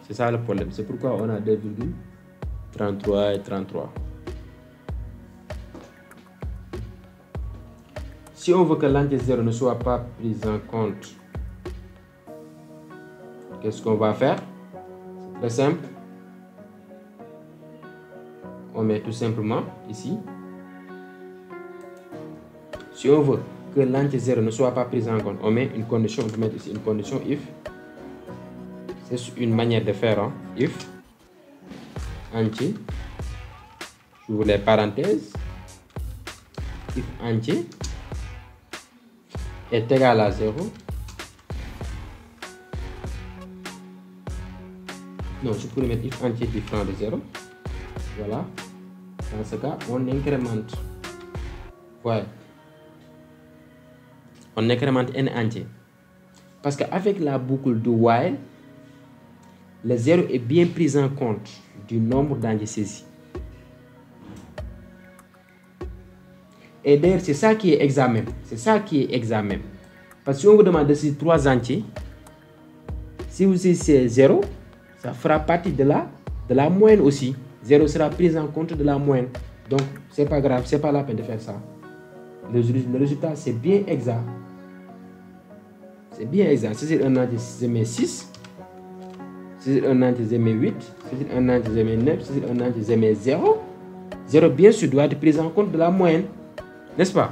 C'est ça le problème. C'est pourquoi on a 2,33 et 33. Si on veut que l'entier 0 ne soit pas pris en compte, qu'est-ce qu'on va faire? C'est très simple. On met tout simplement ici. Si on veut que l'entier 0 ne soit pas pris en compte, on met une condition. On peut mettre ici une condition if. C'est une manière de faire. Hein? If entier, j'ouvre les parenthèses, if entier est égal à 0. Non, je pourrais mettre if entier différent de 0. Voilà. Dans ce cas, on incrémente. Voilà. On incrémente n entier. Parce qu'avec la boucle de while, le 0 est bien pris en compte du nombre d'entiers saisis. Et d'ailleurs, c'est ça qui est examen. C'est ça qui est examen. Parce que si on vous demande de saisir 3 entiers, si vous saisissez 0, ça fera partie de la moyenne aussi. 0 sera pris en compte de la moyenne. Donc, c'est pas grave, c'est pas la peine de faire ça. Le résultat, c'est bien exact. C'est bien exact. Saisir un entier, je mets 6. Saisir un entier, je mets 8. Saisir un entier, je mets 9. Saisir un entier, je mets 0. 0, bien sûr, doit être pris en compte de la moyenne. N'est-ce pas?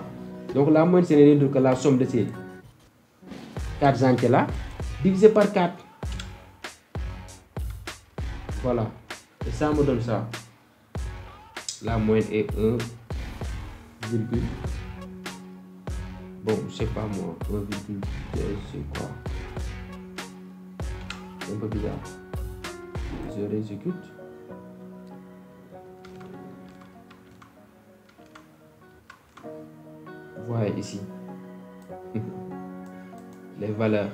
Donc, la moyenne, ce n'est rien d'autre que la somme de ces 4 entiers-là, divisé par 4. Voilà. Et ça me donne ça. La moyenne est 1, bon, je sais pas moi, 1,2, c'est quoi? C'est un peu bizarre. Je réexécute. Voilà ici. Les valeurs.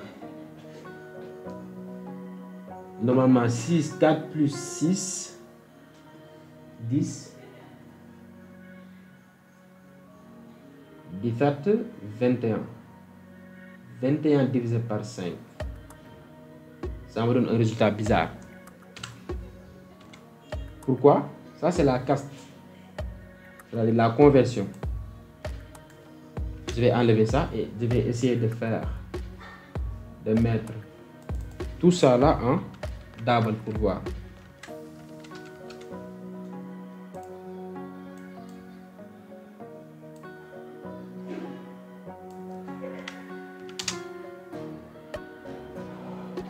Normalement 6, 4 plus 6, 10. 17, 21. 21 divisé par 5. Ça me donne un résultat bizarre. Pourquoi? Ça, c'est la caste. C'est-à-dire la conversion. Je vais enlever ça et je vais essayer de mettre tout ça là en double pour voir.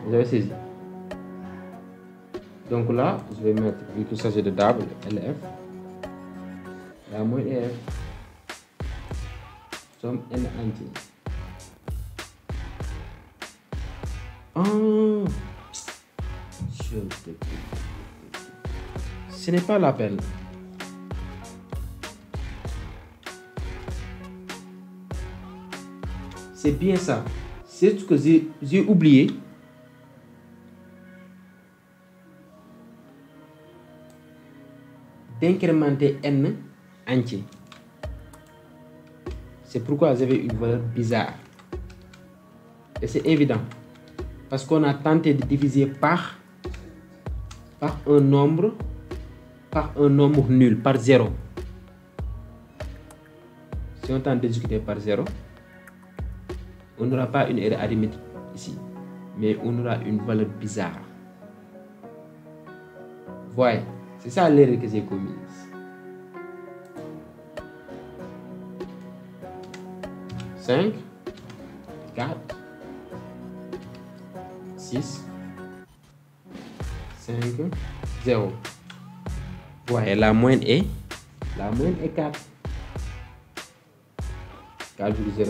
J'avais saisi. Donc là, je vais mettre, vu qu'il s'agit de double, LF. La moyenne est F. Somme n entier. Oh, ce n'est pas la peine. C'est bien ça. C'est ce que j'ai oublié. D'incrémenter n entier. C'est pourquoi j'avais une valeur bizarre. Et c'est évident. Parce qu'on a tenté de diviser par un nombre nul, par 0. Si on tente d'exécuter par 0, on n'aura pas une erreur arithmétique ici, mais on aura une valeur bizarre. Voyez, c'est ça l'erreur que j'ai commise. « 5, 4, 6, 5, 0. » Voyez, la moyenne est 4. 4,000.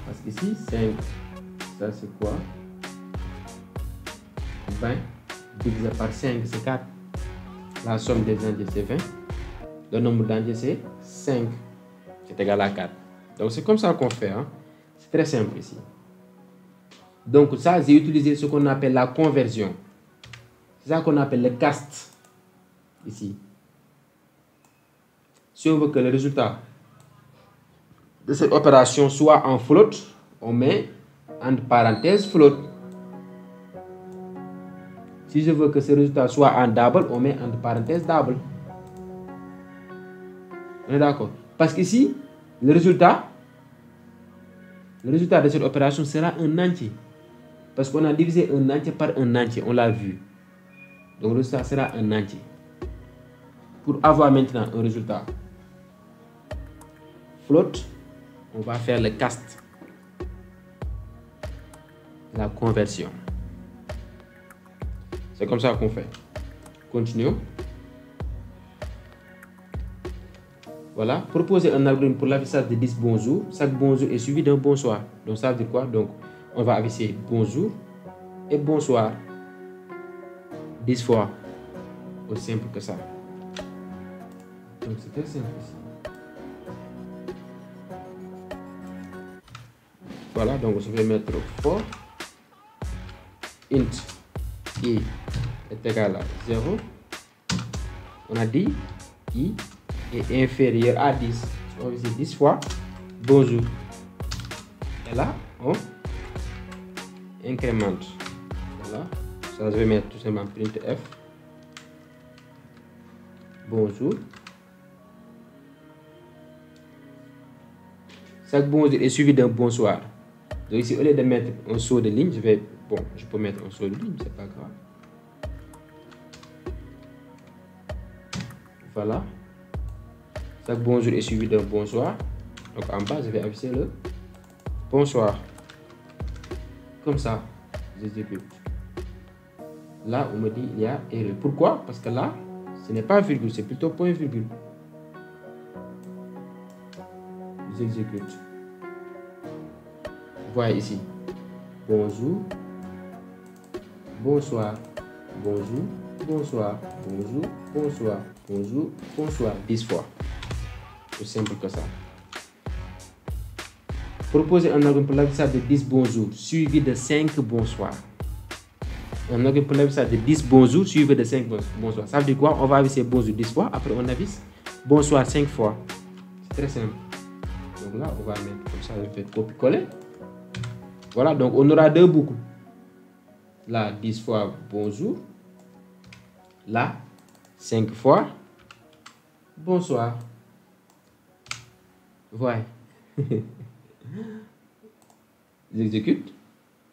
Parce qu'ici, 5, ça c'est quoi? 20 divisé par 5, c'est 4. La somme des entiers, c'est 20. Le nombre d'entiers, c'est 5. C'est égal à 4. Donc, c'est comme ça qu'on fait. Hein? C'est très simple ici. Donc, ça, j'ai utilisé ce qu'on appelle la conversion. C'est ça qu'on appelle le cast. Ici. Si on veut que le résultat de cette opération soit en float, on met entre parenthèses float. Si je veux que ce résultat soit en double, on met entre parenthèses double. On est d'accord? Parce qu'ici, le résultat de cette opération sera un entier. Parce qu'on a divisé un entier par un entier, on l'a vu. Donc le résultat sera un entier. Pour avoir maintenant un résultat float, on va faire le cast, la conversion. C'est comme ça qu'on fait. Continuons. Voilà, proposer un algorithme pour l'affichage de 10 bonjours. Chaque bonjour est suivi d'un bonsoir. Donc ça veut dire quoi? Donc on va afficher bonjour et bonsoir 10 fois. Aussi simple que ça. Donc c'est très simple ici. Voilà, donc je vais mettre for int i est égal à 0. On a dit i est inférieur à 10. On va dire 10 fois bonjour. Et là, on incrémente. Voilà. Ça, je vais mettre tout simplement printf. Bonjour. Chaque bonjour est suivi d'un bonsoir. Donc ici, au lieu de mettre un saut de ligne, je peux mettre un saut de ligne, c'est pas grave. Voilà. Chaque bonjour est suivi d'un bonsoir. Donc en bas, je vais afficher le bonsoir. Comme ça, j'exécute. Là, on me dit il y a erreur. Pourquoi? Parce que là, ce n'est pas virgule, c'est plutôt point virgule. J'exécute. Voyez ici. Bonjour. Bonsoir. Bonjour. Bonsoir. Bonjour. Bonsoir. Bonjour. Bonsoir. 10 fois. Aussi simple que ça. Proposer un algorithme pour l'affichage de 10 bonjours suivi de 5 bonsoirs. Un algorithme pour l'affichage de 10 bonjours suivi de 5 bonsoirs. Ça veut dire quoi? On va afficher bonjour 10 fois. Après, on affiche bonsoir 5 fois. C'est très simple. Donc là, on va mettre comme ça. Je vais copier-coller. Voilà, donc on aura deux boucles. Là, 10 fois bonjour. Là, 5 fois bonsoir. Voilà. J'exécute.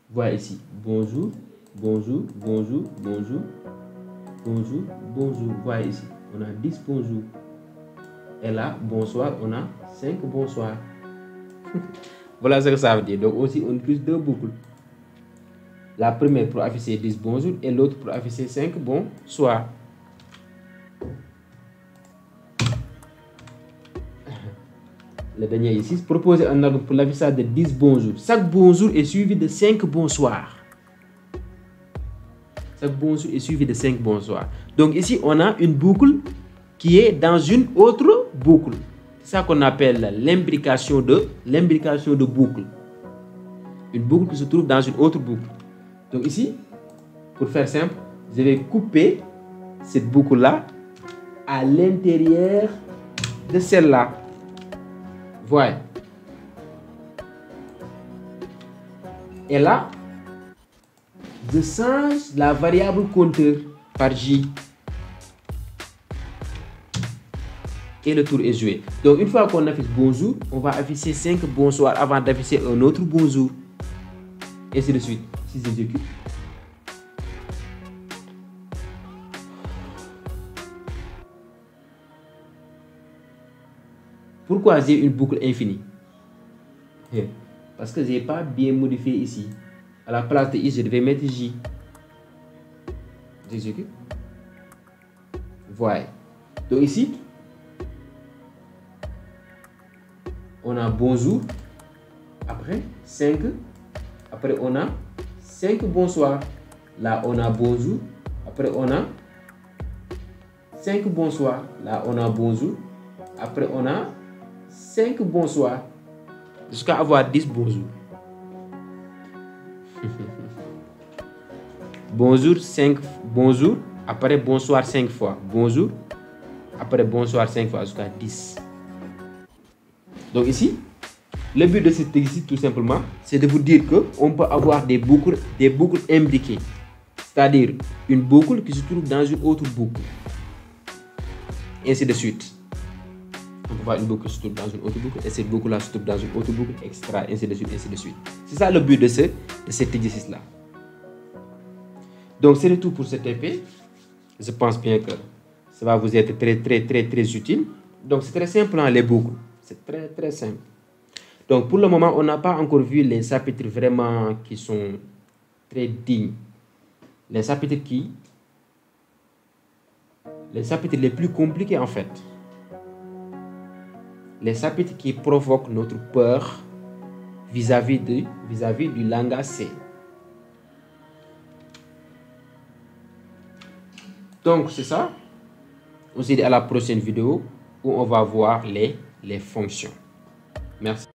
Voilà ici. Bonjour, bonjour, bonjour, bonjour, bonjour, bonjour. Voilà ici. On a 10 bonjours. Et là, bonsoir, on a 5 bonsoirs. Voilà ce que ça veut dire. Donc aussi, on utilise deux boucles. La première pour afficher 10 bonjours et l'autre pour afficher 5 bonsoirs. le dernier ici, proposer un ordre pour l'affichage de 10 bonjours. Chaque bonjour est suivi de 5 bonsoirs. Chaque bonjour est suivi de 5 bonsoirs. Donc ici, on a une boucle qui est dans une autre boucle. C'est ça qu'on appelle l'imbrication de boucle. Une boucle qui se trouve dans une autre boucle. Donc ici, pour faire simple, je vais couper cette boucle-là à l'intérieur de celle-là. Voilà. Et là, je change la variable compteur par J. Et le tour est joué. Donc une fois qu'on affiche bonjour, on va afficher 5 bonsoirs avant d'afficher un autre bonjour. Et ainsi de suite. Si j'exécute. Pourquoi j'ai une boucle infinie? Parce que je n'ai pas bien modifié ici. À la place de I, je devais mettre J. J'exécute. Voilà. Donc ici, on a bonjour. Après 5. Après on a 5 bonsoirs. Là on a bonjour. Après on a 5 bonsoirs. Là on a bonjour. Après on a 5 bonsoirs. Jusqu'à avoir 10 bonjours. Bonjour 5 bonjour. Après bonsoir 5 fois. Bonjour. Après bonsoir 5 fois jusqu'à 10. Donc ici, le but de cet exercice tout simplement, c'est de vous dire qu'on peut avoir des boucles imbriquées. C'est-à-dire une boucle qui se trouve dans une autre boucle. Et ainsi de suite. On peut avoir une boucle qui se trouve dans une autre boucle et cette boucle-là se trouve dans une autre boucle, etc. Ainsi de suite, ainsi de suite. C'est ça le but de cet exercice-là. Donc c'est tout pour cet EP. Je pense bien que ça va vous être très utile. Donc c'est très simple, hein, les boucles. C'est très simple. Donc pour le moment, on n'a pas encore vu les chapitres vraiment qui sont très dignes. Les chapitres les plus compliqués en fait. Les chapitres qui provoquent notre peur vis-à-vis du langage C. Donc c'est ça. On se dit à la prochaine vidéo où on va voir les fonctions. Merci.